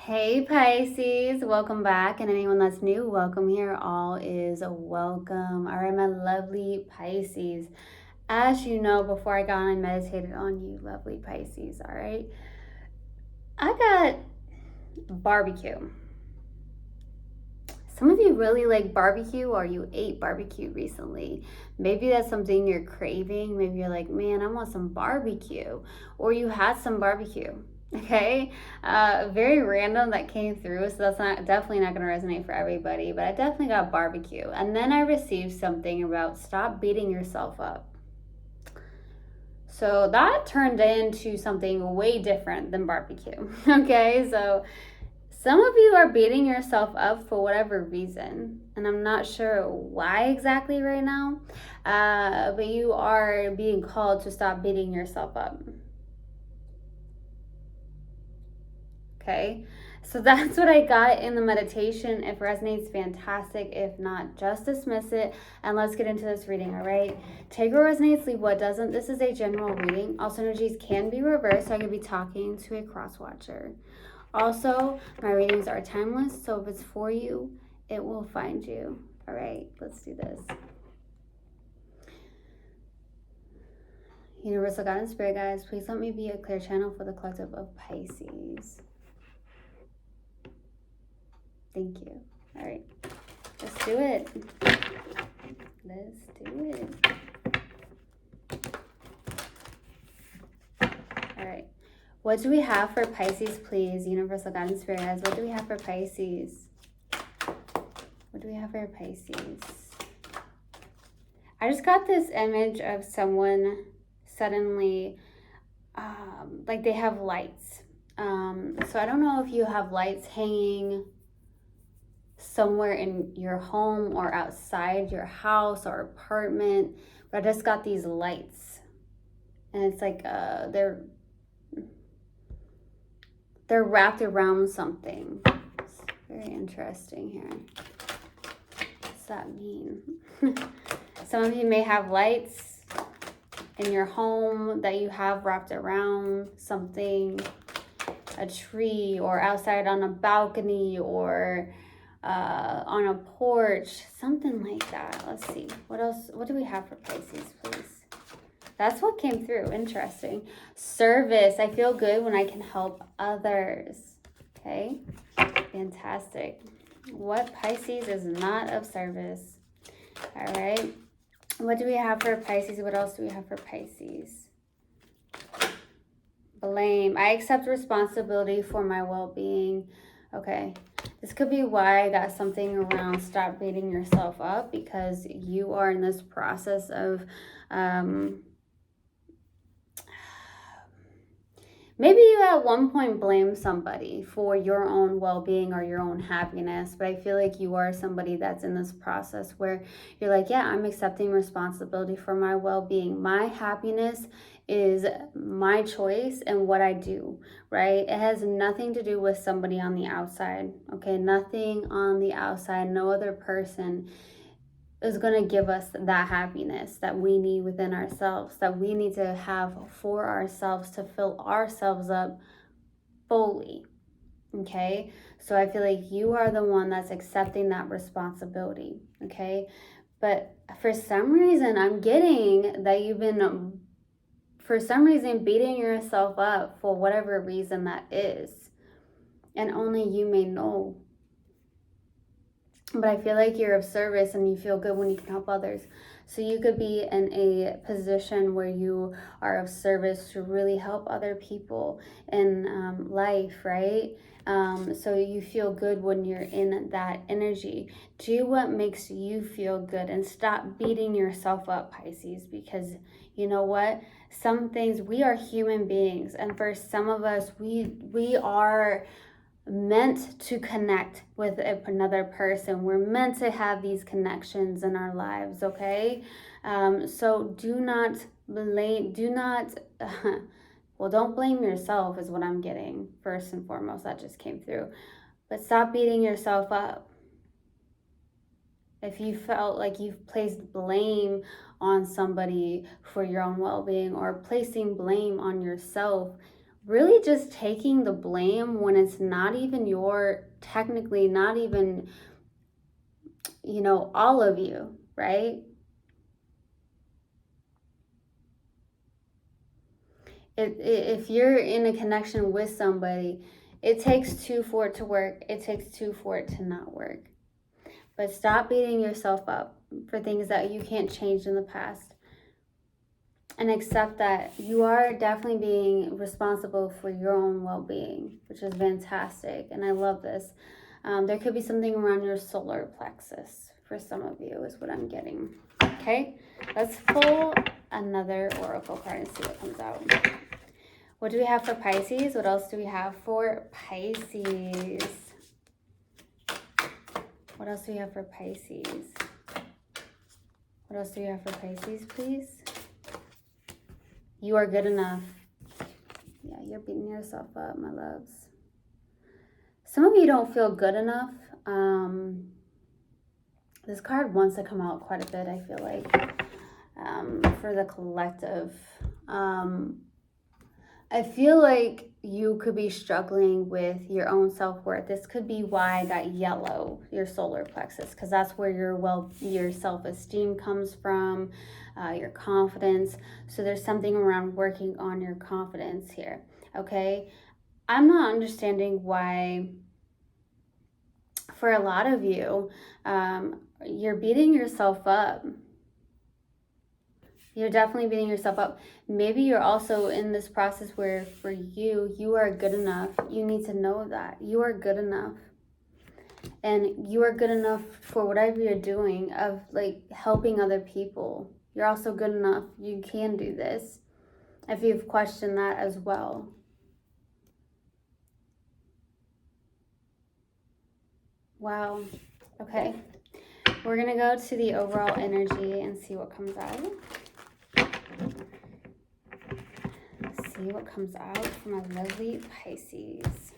Hey Pisces, welcome back, and anyone that's new, welcome here. All is welcome. All right, my lovely Pisces. As you know, before I got on, I meditated on you, lovely Pisces. All right, I got barbecue. Some of you really like barbecue, or you ate barbecue recently. Maybe that's something you're craving. Maybe you're like, man, I want some barbecue, or you had some barbecue. Okay, very random that came through, so that's not definitely not going to resonate for everybody. But I definitely got barbecue, and then I received something about stop beating yourself up. So that turned into something way different than barbecue. Okay, so some of you are beating yourself up for whatever reason, and I'm not sure why exactly right now, but you are being called to stop beating yourself up. Okay, so that's what I got in the meditation. If resonates, fantastic. If not, just dismiss it and let's get into this reading. All right, take what resonates, leave what doesn't. This is a general reading. Also, energies can be reversed, so I could be talking to a cross watcher. Also, my readings are timeless, so if it's for you, it will find you. All right, let's do this. Universal God and Spirit guides, please let me be a clear channel for the collective of Pisces. Thank you. All right, let's do it. Let's do it. All right. What do we have for Pisces, please? Universal God and Spirit guides, what do we have for Pisces? What do we have for Pisces? I just got this image of someone suddenly, like they have lights. So I don't know if you have lights hanging somewhere in your home or outside your house or apartment, but I just got these lights. And it's like they're wrapped around something. It's very interesting here. What's that mean? Some of you may have lights in your home that you have wrapped around something, a tree, or outside on a balcony, or on a porch, something like that. Let's see. What else? What do we have for Pisces, please? That's what came through. Interesting. Service. I feel good when I can help others. Okay. Fantastic. What Pisces is not of service? All right. What do we have for Pisces? What else do we have for Pisces? Blame. I accept responsibility for my well-being. Okay. This could be why I got something around stop beating yourself up, because you are in this process of maybe you at one point blamed somebody for your own well-being or your own happiness, but I feel like you are somebody that's in this process where you're like, yeah, I'm accepting responsibility for my well-being. My happiness is my choice and what I do, right? It has nothing to do with somebody on the outside, okay? Nothing on the outside, no other person is going to give us that happiness that we need within ourselves, that we need to have for ourselves to fill ourselves up fully. Okay, so I feel like you are the one that's accepting that responsibility. Okay, but for some reason, I'm getting that you've been, for some reason, beating yourself up for whatever reason that is, and only you may know. But I feel like you're of service and you feel good when you can help others. So you could be in a position where you are of service to really help other people in life, right? So you feel good when you're in that energy. Do what makes you feel good and stop beating yourself up, Pisces, because you know what? Some things, we are human beings, and for some of us, we are meant to connect with another person. We're meant to have these connections in our lives, okay? So do not blame, well, don't blame yourself is what I'm getting first and foremost. That just came through. But stop beating yourself up. If you felt like you've placed blame on somebody for your own well-being, or placing blame on yourself, really just taking the blame when it's not even technically not even, all of you, right? If you're in a connection with somebody, it takes two for it to work. It takes two for it to not work. But stop beating yourself up for things that you can't change in the past. And accept that you are definitely being responsible for your own well-being, which is fantastic. And I love this. There could be something around your solar plexus for some of you is what I'm getting. Okay, let's pull another oracle card and see what comes out. What do we have for Pisces? What else do we have for Pisces? What else do we have for Pisces? What else do we have for Pisces, please? You are good enough. Yeah, you're beating yourself up, my loves. Some of you don't feel good enough. This card wants to come out quite a bit, I feel like, for the collective. I feel like you could be struggling with your own self-worth. This could be why I got yellow, your solar plexus, because that's where your self-esteem comes from, your confidence. So there's something around working on your confidence here, okay? I'm not understanding why, for a lot of you, you're beating yourself up. You're definitely beating yourself up. Maybe you're also in this process where for you are good enough. You need to know that. You are good enough. And you are good enough for whatever you're doing of like helping other people. You're also good enough. You can do this. If you've questioned that as well. Wow. Okay. We're going to go to the overall energy and see what comes out. See what comes out for my lovely Pisces.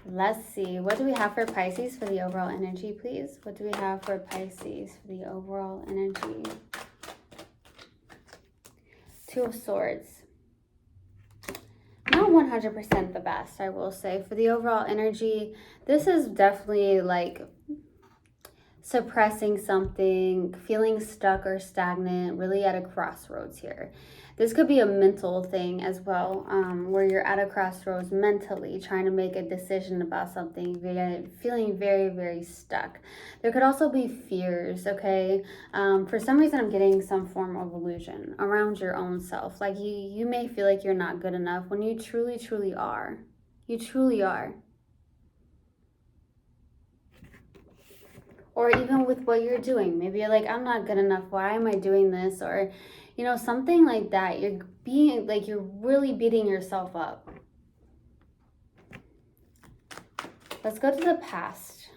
Let's see. What do we have for Pisces for the overall energy, please? What do we have for Pisces for the overall energy? Two of Swords. Not 100% the best, I will say. For the overall energy, this is definitely like suppressing something, feeling stuck or stagnant, really at a crossroads here. This could be a mental thing as well, where you're at a crossroads mentally, trying to make a decision about something, feeling very, very stuck. There could also be fears, okay? For some reason, I'm getting some form of illusion around your own self. Like you may feel like you're not good enough when you truly, truly are. You truly are. Or even with what you're doing. Maybe you're like, I'm not good enough. Why am I doing this? Or, something like that. You're really beating yourself up. Let's go to the past.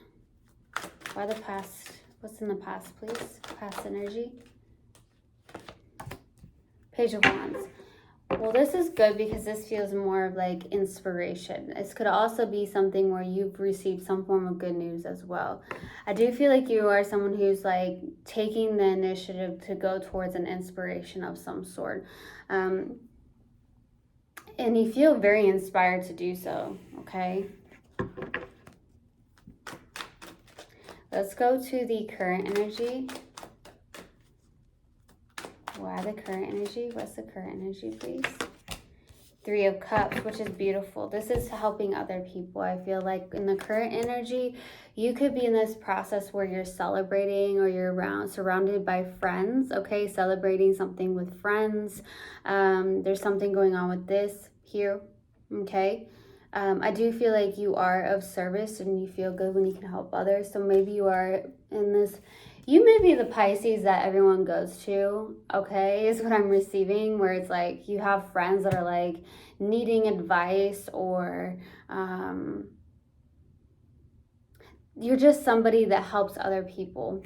Why the past? What's in the past, please? Past energy. Page of Wands. Well, this is good because this feels more of like inspiration. This could also be something where you've received some form of good news as well. I do feel like you are someone who's like taking the initiative to go towards an inspiration of some sort. And you feel very inspired to do so, okay? Let's go to the current energy. Why the current energy? What's the current energy, please? Three of Cups, which is beautiful. This is helping other people. I feel like in the current energy, you could be in this process where you're celebrating or you're surrounded by friends, okay? Celebrating something with friends. There's something going on with this here, okay? I do feel like you are of service and you feel good when you can help others. So maybe you are in this... You may be the Pisces that everyone goes to, okay, is what I'm receiving, where it's like you have friends that are like needing advice or you're just somebody that helps other people.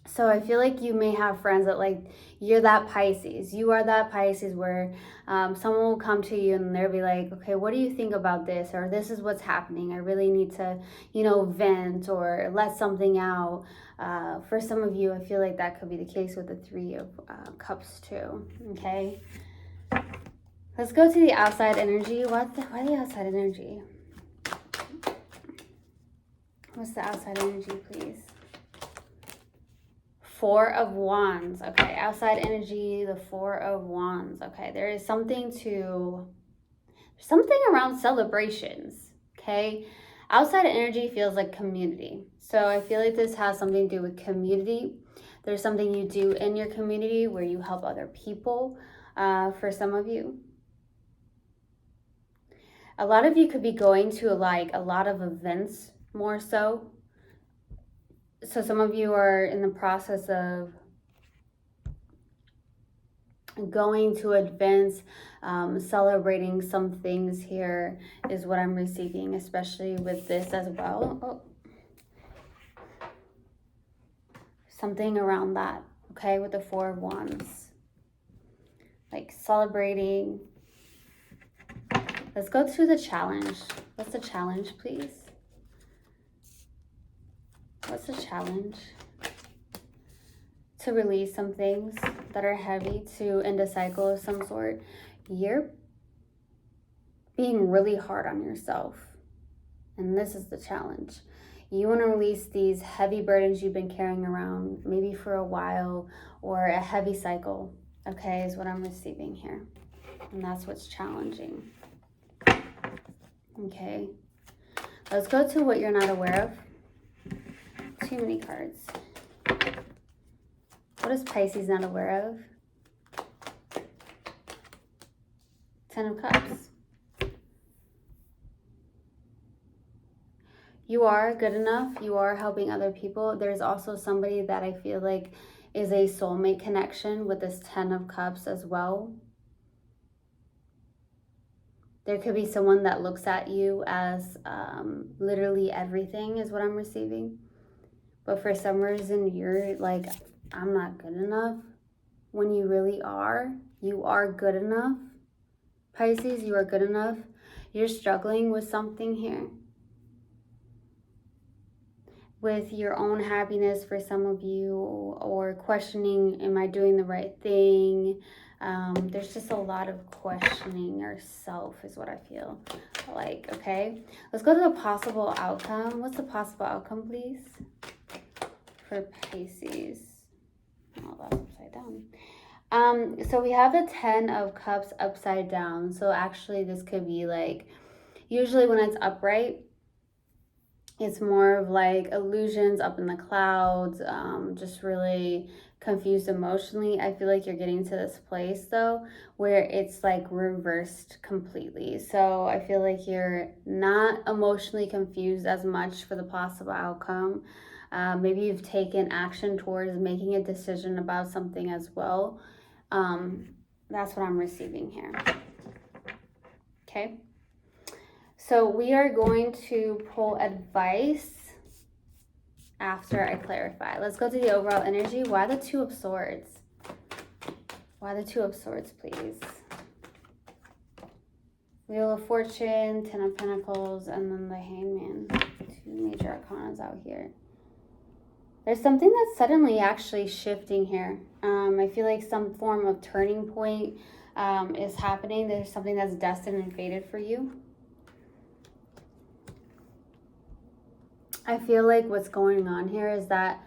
So I feel like you may have friends that like, you're that Pisces. You are that Pisces where someone will come to you and they'll be like, okay, what do you think about this? Or this is what's happening. I really need to, you know, vent or let something out. For some of you, I feel like that could be the case with the Three of Cups too, okay? Let's go to the outside energy. Why the outside energy? What's the outside energy, please? Four of Wands. Okay, outside energy, the Four of Wands. Okay, there is something around celebrations. Okay, outside energy feels like community. So I feel like this has something to do with community. There's something you do in your community where you help other people. For some of you, a lot of you could be going to like a lot of events more so. So some of you are in the process of going to events, celebrating some things here is what I'm receiving, especially with this as well. Oh. Something around that, okay, with the Four of Wands. Like celebrating. Let's go to the challenge. What's the challenge, please? What's the challenge? To release some things that are heavy, to end a cycle of some sort. You're being really hard on yourself. And this is the challenge. You want to release these heavy burdens you've been carrying around, maybe for a while, or a heavy cycle, okay, is what I'm receiving here. And that's what's challenging. Okay. Let's go to what you're not aware of. Too many cards. What is Pisces not aware of? Ten of Cups. You are good enough. You are helping other people. There's also somebody that I feel like is a soulmate connection with this Ten of Cups as well. There could be someone that looks at you as literally everything is what I'm receiving. But for some reason, you're like, I'm not good enough. When you really are, you are good enough. Pisces, you are good enough. You're struggling with something here. With your own happiness for some of you, or questioning, am I doing the right thing? There's just a lot of questioning yourself is what I feel like, okay? Let's go to the possible outcome. What's the possible outcome, please? For Pisces. Oh, that's upside down. So we have the Ten of Cups upside down. So actually this could be like, usually when it's upright, it's more of like illusions up in the clouds, just really confused emotionally. I feel like you're getting to this place though, where it's like reversed completely. So I feel like you're not emotionally confused as much for the possible outcome. Maybe you've taken action towards making a decision about something as well. That's what I'm receiving here. Okay. So we are going to pull advice after I clarify. Let's go to the overall energy. Why the Two of Swords? Why the Two of Swords, please? Wheel of Fortune, Ten of Pentacles, and then the Hangman. Two major arcanas out here. There's something that's suddenly actually shifting here. I feel like some form of turning point is happening. There's something that's destined and fated for you. I feel like what's going on here is that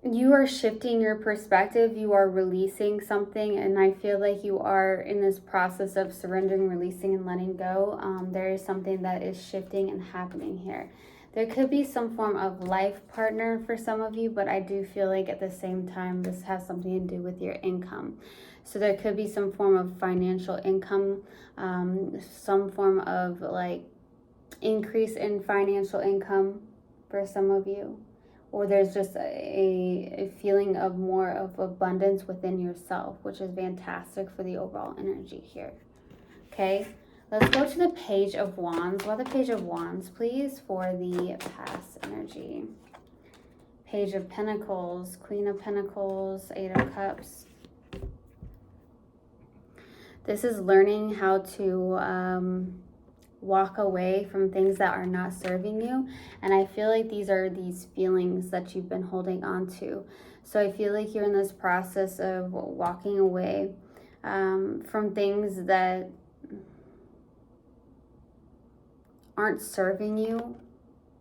you are shifting your perspective. You are releasing something, and I feel like you are in this process of surrendering, releasing, and letting go. There is something that is shifting and happening here. There could be some form of life partner for some of you, but I do feel like at the same time, this has something to do with your income. So there could be some form of financial income, some form of like increase in financial income for some of you. Or there's just a feeling of more of abundance within yourself, which is fantastic for the overall energy here. Okay. Let's go to the Page of Wands. Why the Page of Wands, please, for the past energy. Page of Pentacles, Queen of Pentacles, Eight of Cups. This is learning how to walk away from things that are not serving you. And I feel like these are these feelings that you've been holding on to. So I feel like you're in this process of walking away from things that aren't serving you.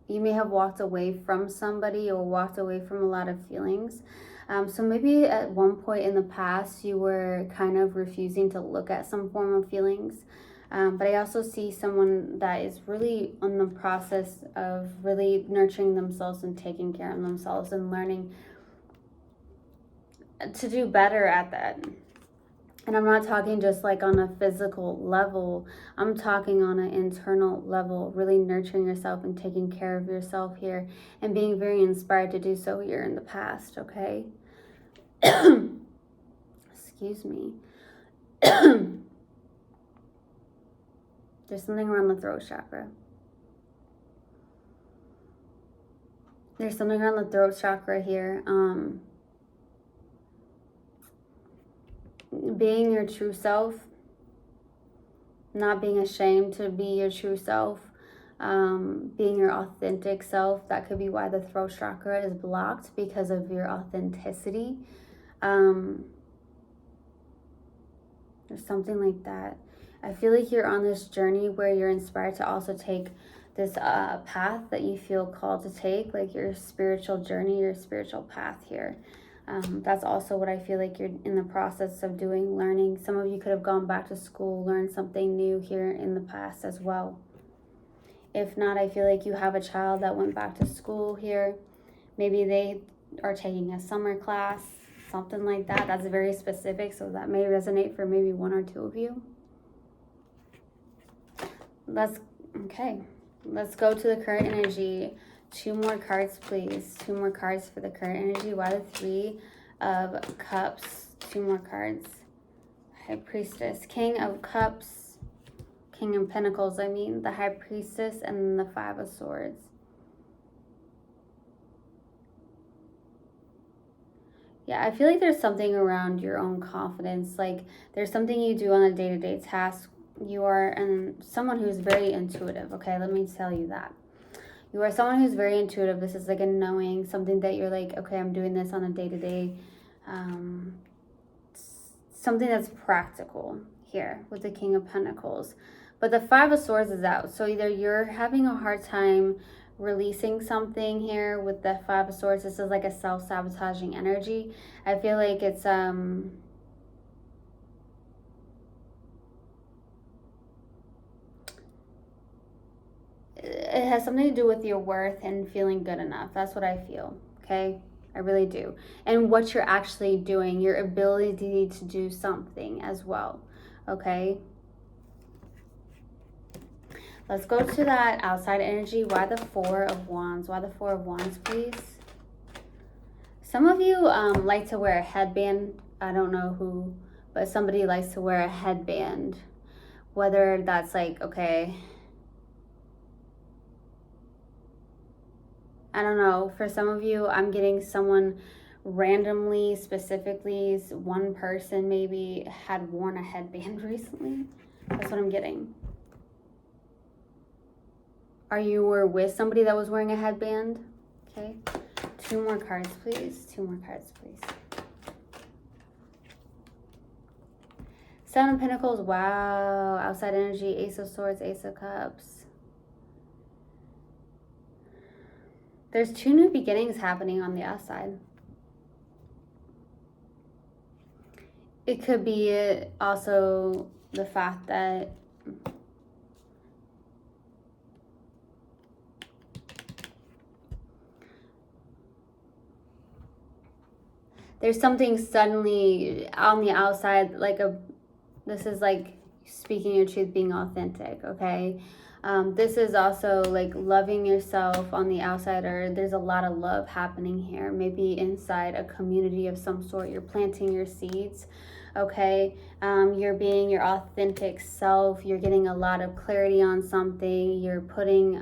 You may have walked away from somebody or walked away from a lot of feelings. So maybe at one point in the past, you were kind of refusing to look at some form of feelings. But I also see someone that is really on the process of really nurturing themselves and taking care of themselves and learning to do better at that. And I'm not talking just like on a physical level. I'm talking on an internal level, really nurturing yourself and taking care of yourself here and being very inspired to do so here in the past, okay? Excuse me. There's something around the throat chakra. There's something around the throat chakra here. Being your true self, not being ashamed to be your true self, being your authentic self. That could be why the throat chakra is blocked, because of your authenticity. There's something like that. I feel like you're on this journey where you're inspired to also take this path that you feel called to take, like your spiritual journey, your spiritual path here. That's also what I feel like you're in the process of doing, learning. Some of you could have gone back to school, learned something new here in the past as well. If not, I feel like you have a child that went back to school here. Maybe they are taking a summer class, something like that. That's very specific, so that may resonate for maybe one or two of you. Let's go to the current energy. 2 more cards, please. 2 more cards for the current energy. Why the 3 of Cups? 2 more cards. High Priestess. King of Cups. King of Pentacles, I mean. The High Priestess and then the 5 of Swords. Yeah, I feel like there's something around your own confidence. Like there's something you do on a day-to-day task. You are someone who's very intuitive, okay? Let me tell you that. You are someone who's very intuitive. This is like a knowing, something that you're like, okay, I'm doing this on a day-to-day. Something that's practical here with the King of Pentacles. But the 5 of Swords is out. So either you're having a hard time releasing something here with the 5 of Swords. This is like a self-sabotaging energy. I feel like it's it has something to do with your worth and feeling good enough. That's what I feel, okay? I really do. And what you're actually doing, your ability to do something as well, okay? Let's go to that outside energy. Why the 4 of Wands? Why the 4 of Wands, please? Some of you like to wear a headband. I don't know who, but somebody likes to wear a headband. Whether that's like, okay, I don't know. For some of you, I'm getting someone randomly, specifically, one person maybe had worn a headband recently. That's what I'm getting. Or you were with somebody that was wearing a headband. Okay. 2 more cards, please. 2 more cards, please. 7 of Pentacles. Wow. Outside energy. Ace of Swords. Ace of Cups. There's 2 new beginnings happening on the outside. It could be also the fact that there's something suddenly on the outside, like this is like speaking your truth, being authentic, okay? This is also like loving yourself on the outside, or there's a lot of love happening here. Maybe inside a community of some sort, you're planting your seeds, okay? You're being your authentic self. You're getting a lot of clarity on something. You're putting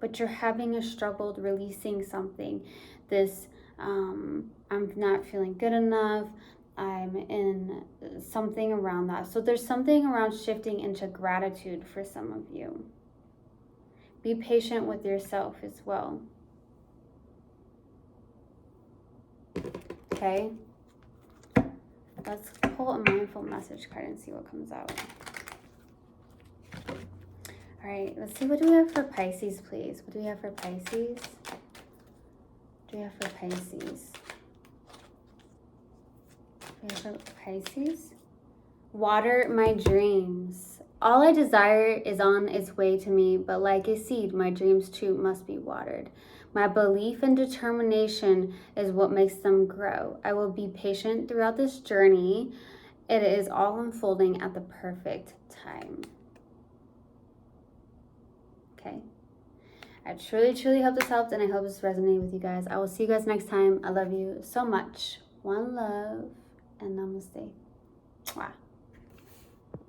but you're having a struggle releasing something. This, I'm not feeling good enough. I'm in something around that. So there's something around shifting into gratitude for some of you. Be patient with yourself as well. Okay? Let's pull a mindful message card and see what comes out. All right, let's see. What do we have for Pisces, please? What do we have for Pisces? What do we have for Pisces? What do we have for Pisces? Water my dreams. All I desire is on its way to me, but like a seed, my dreams too must be watered. My belief and determination is what makes them grow. I will be patient throughout this journey. It is all unfolding at the perfect time. Okay. I truly, truly hope this helped, and I hope this resonated with you guys. I will see you guys next time. I love you so much. One love, and namaste. Mwah.